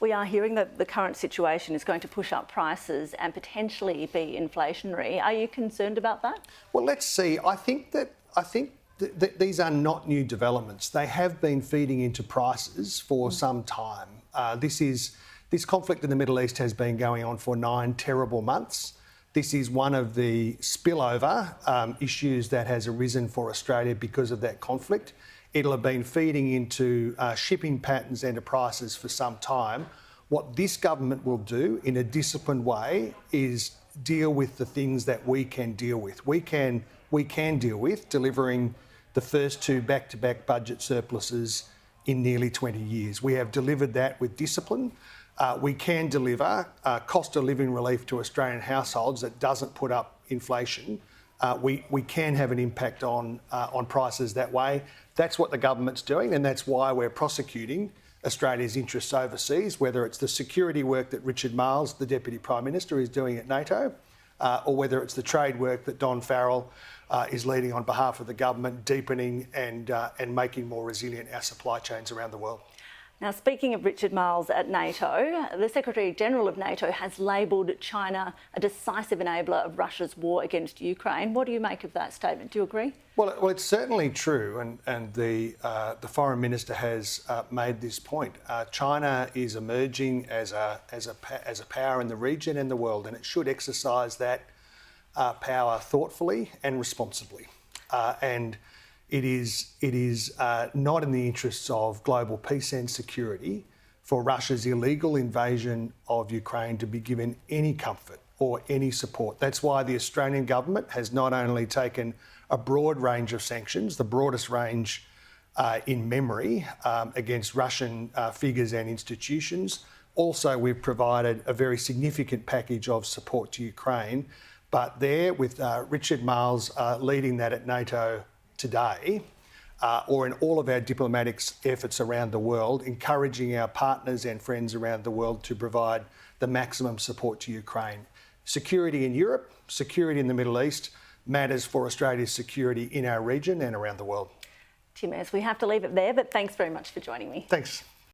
We are hearing that the current situation is going to push up prices and potentially be inflationary. Are you concerned about that? Well, let's see. I think that these are not new developments. They have been feeding into prices for some time. This conflict in the Middle East has been going on for 9 terrible months. This is one of the spillover issues that has arisen for Australia because of that conflict. It'll have been feeding into shipping patterns and to prices for some time. What this government will do in a disciplined way is deal with the things that we can deal with. We can deal with delivering the first 2 back-to-back budget surpluses in nearly 20 years. We have delivered that with discipline. We can deliver cost of living relief to Australian households that doesn't put up inflation. We can have an impact on prices that way. That's what the government's doing, and that's why we're prosecuting Australia's interests overseas, whether it's the security work that Richard Marles, the Deputy Prime Minister, is doing at NATO, or whether it's the trade work that Don Farrell is leading on behalf of the government, deepening and making more resilient our supply chains around the world. Now, speaking of Richard Marles at NATO, the Secretary-General of NATO has labelled China a decisive enabler of Russia's war against Ukraine. What do you make of that statement? Do you agree? Well, it's certainly true, and the Foreign Minister has made this point. China is emerging as a power in the region and the world, and it should exercise that power thoughtfully and responsibly. And it is not in the interests of global peace and security for Russia's illegal invasion of Ukraine to be given any comfort or any support. That's why the Australian government has not only taken a broad range of sanctions, the broadest range in memory, against Russian figures and institutions. Also, we've provided a very significant package of support to Ukraine. But there, with Richard Marles leading that at NATO today, or in all of our diplomatic efforts around the world, encouraging our partners and friends around the world to provide the maximum support to Ukraine. Security in Europe, security in the Middle East matters for Australia's security in our region and around the world. Tim Ayres, we have to leave it there, but thanks very much for joining me. Thanks.